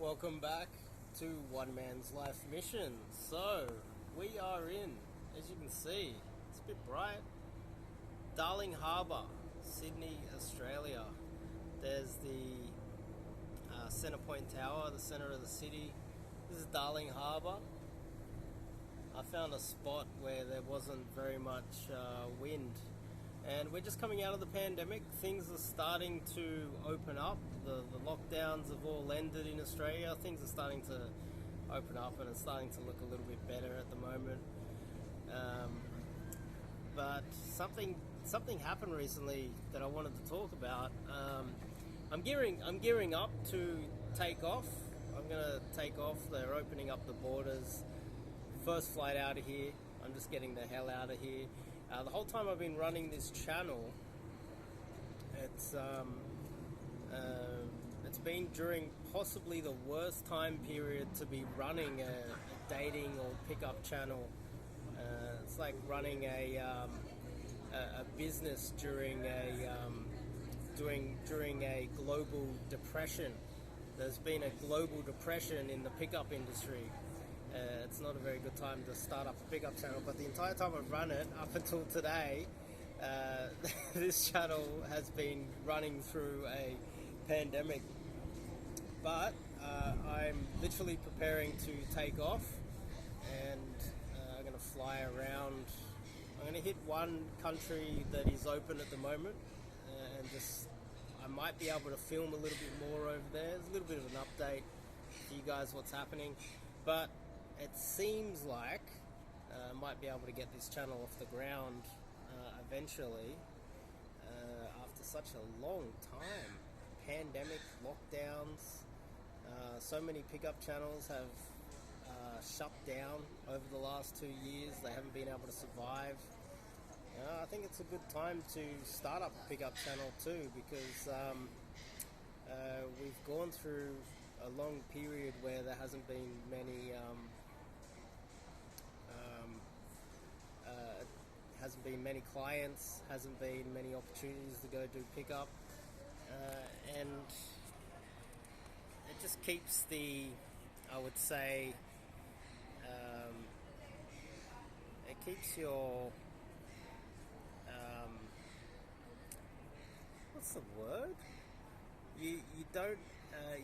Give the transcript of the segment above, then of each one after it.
Welcome back to One Man's Life Mission. So, we are in, as you can see, it's a bit bright, Darling Harbour, Sydney, Australia. There's the Centrepoint Tower, the centre of the city. This is Darling Harbour. I found a spot where there wasn't very much wind, and we're just coming out of the pandemic. Things are starting to open up. The lockdowns have all ended in Australia. Things are starting to open up, and it's starting to look a little bit better at the moment. But something happened recently that I wanted to talk about. I'm gearing up to take off. I'm gonna take off. They're opening up the borders. First flight out of here. I'm just getting the hell out of here. The whole time I've been running this channel, it's been during possibly the worst time period to be running a dating or pickup channel. It's like running a business during a global depression. There's been a global depression in the pickup industry. It's not a very good time to start up a pickup channel, but the entire time I've run it, up until today, this channel has been running through a pandemic. But I'm literally preparing to take off, and I'm going to fly around. I'm going to hit one country that is open at the moment, and I might be able to film a little bit more over there. There's a little bit of an update for you guys what's happening, but it seems like I might be able to get this channel off the ground eventually after such a long time. Pandemic, lockdowns, so many pickup channels have shut down over the last 2 years. They haven't been able to survive. I think it's a good time to start up a pickup channel too, because we've gone through a long period where there hasn't been many hasn't been many clients, hasn't been many opportunities to go do pickup, and it just keeps I would say, it keeps your, what's the word? You don't,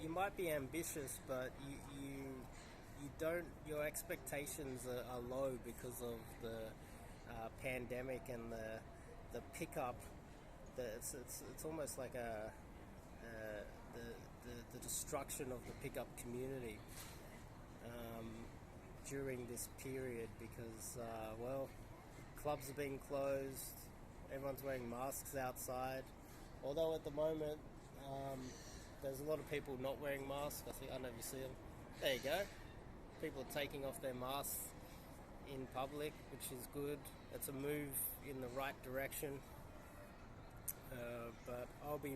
you might be ambitious, but you don't, your expectations are low because of the pandemic and the pickup. It's almost like the destruction of the pickup community during this period, because clubs are being closed, everyone's wearing masks outside, although at the moment there's a lot of people not wearing masks. I don't know if you see them. There you go. People are taking off their masks in public, which is good. It's a move in the right direction. But I'll be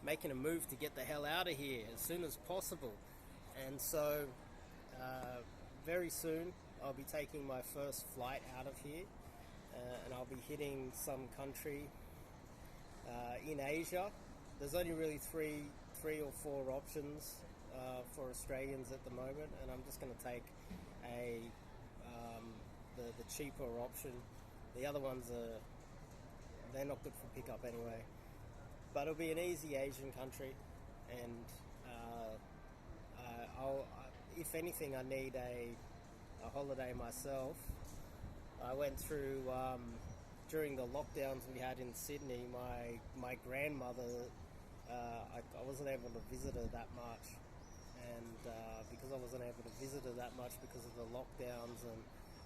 making a move to get the hell out of here as soon as possible. And so very soon I'll be taking my first flight out of here, and I'll be hitting some country in Asia. There's only really three or four options for Australians at the moment, and I'm just going to take the cheaper option. The other ones they're not good for pickup anyway. But it'll be an easy Asian country, and if anything, I need a holiday myself. I went through during the lockdowns we had in Sydney. My grandmother, I wasn't able to visit her that much, and because I wasn't able to visit her that much because of the lockdowns, and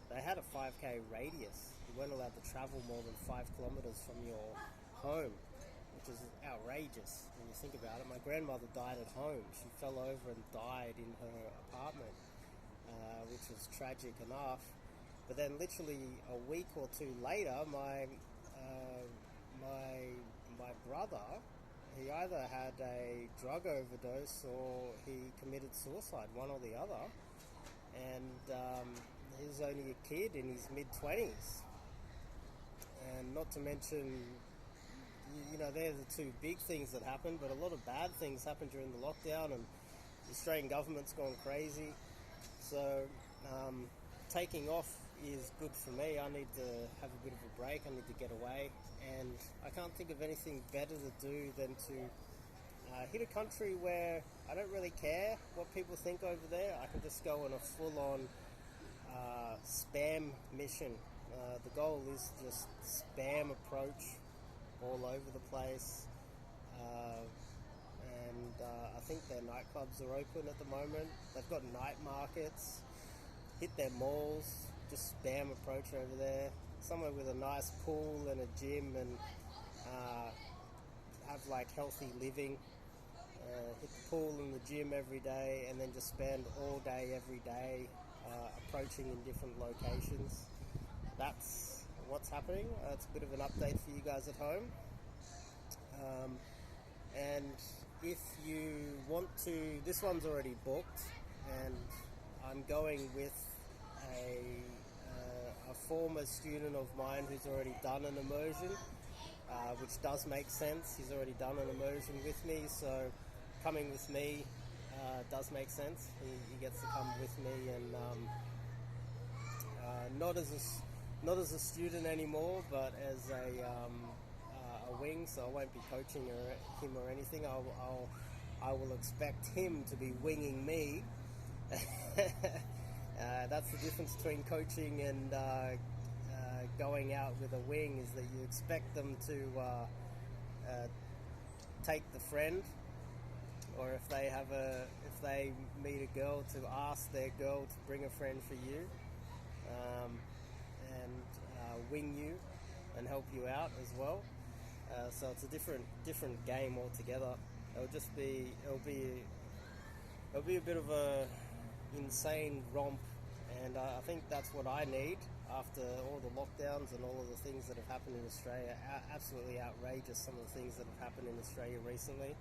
they had a 5k radius. You weren't allowed to travel more than 5 kilometers from your home, which is outrageous when you think about it. My grandmother died at home. She fell over and died in her apartment, which was tragic enough. But then literally a week or two later, my brother, he either had a drug overdose or he committed suicide, one or the other. And he was only a kid in his mid-20s. And not to mention, you know, they're the two big things that happened, but a lot of bad things happened during the lockdown, and the Australian government's gone crazy. So taking off is good for me. I need to have a bit of a break. I need to get away, and I can't think of anything better to do than to hit a country where I don't really care what people think over there. I can just go on a full-on spam mission. The goal is just spam approach all over the place, and I think their nightclubs are open at the moment. They've got night markets. Hit their malls, just spam approach over there. Somewhere with a nice pool and a gym, and have like healthy living. Hit the pool and the gym every day, and then just spend all day every day approaching in different locations. That's what's happening. It's a bit of an update for you guys at home. And if you want to, this one's already booked, and I'm going with a former student of mine who's already done an immersion, which does make sense. He's already done an immersion with me, so coming with me does make sense. He gets to come with me, and not as a student anymore, but as a wing. So I won't be coaching him or anything. I will expect him to be winging me. That's the difference between coaching and going out with a wing, is that you expect them to take the friend, or if they meet a girl, to ask their girl to bring a friend for you, and wing you and help you out as well. So it's a different game altogether. It'll be a bit of a insane romp, and I think that's what I need after all the lockdowns and all of the things that have happened in Australia. Absolutely outrageous, some of the things that have happened in Australia recently.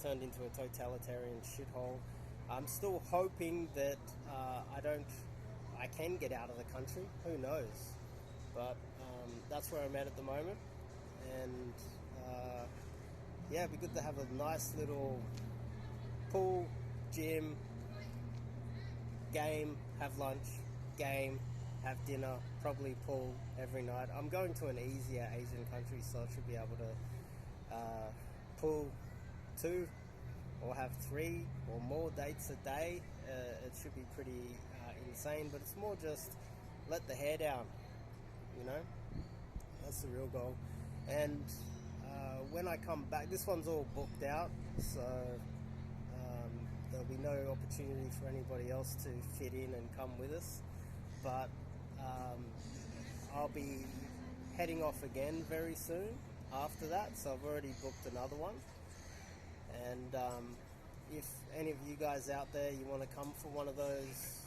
Turned into a totalitarian shithole. I'm still hoping that I can get out of the country. Who knows? But that's where I'm at the moment, and yeah, it'd be good to have a nice little pool, gym, game, have lunch, game, have dinner, probably pool every night. I'm going to an easier Asian country, so I should be able to pull 2 or have 3 or more dates a day. It should be pretty insane, but it's more just let the hair down, you know? That's the real goal. And when I come back, this one's all booked out, so there'll be no opportunity for anybody else to fit in and come with us. But I'll be heading off again very soon after that, so I've already booked another one. And if any of you guys out there, you want to come for one of those,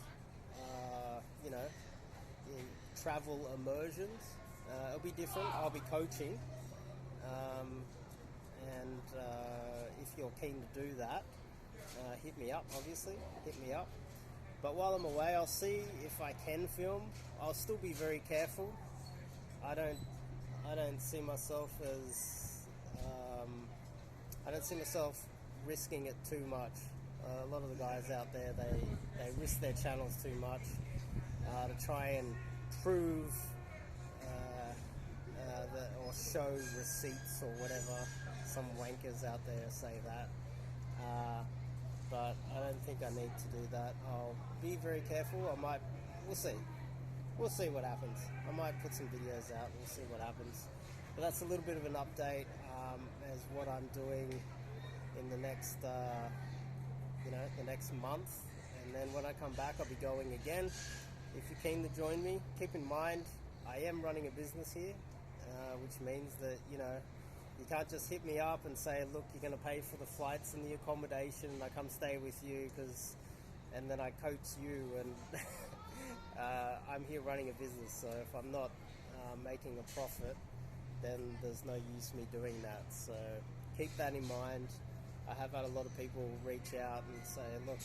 travel immersions, it'll be different. I'll be coaching, and if you're keen to do that, hit me up. Obviously, hit me up. But while I'm away, I'll see if I can film. I'll still be very careful. I don't see myself as I don't see myself risking it too much. A lot of the guys out there, they risk their channels too much to try and prove or show receipts or whatever. Some wankers out there say that. But I don't think I need to do that. I'll be very careful. We'll see. We'll see what happens. I might put some videos out. We'll see what happens. But that's a little bit of an update as what I'm doing in the next, the next month. And then when I come back, I'll be going again. If you're keen to join me, keep in mind, I am running a business here, which means that, you can't just hit me up and say, look, you're going to pay for the flights and the accommodation, and I come stay with you, and then I coach you, and I'm here running a business, so if I'm not making a profit, then there's no use me doing that. So keep that in mind. I have had a lot of people reach out and say, look,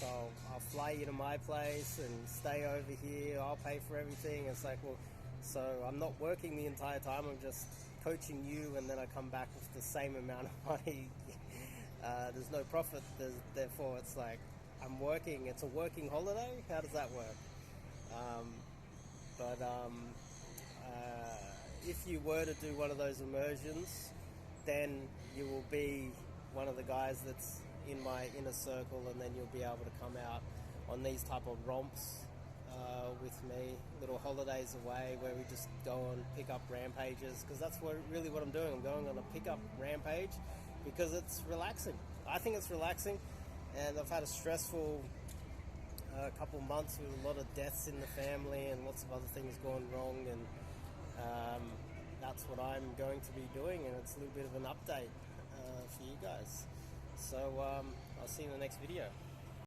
I'll fly you to my place and stay over here, I'll pay for everything. It's like, well, so I'm not working the entire time, I'm just coaching you and then I come back with the same amount of money, there's no profit. Therefore, it's like I'm working. It's a working holiday. How does that work? But if you were to do one of those immersions, then you will be one of the guys that's in my inner circle, and then you'll be able to come out on these type of romps with me, little holidays away where we just go on pick-up rampages, because that's really what I'm doing. I'm going on a pick-up rampage because it's relaxing. I think it's relaxing, and I've had a stressful couple months with a lot of deaths in the family and lots of other things going wrong, and that's what I'm going to be doing, and it's a little bit of an update for you guys. So I'll see you in the next video.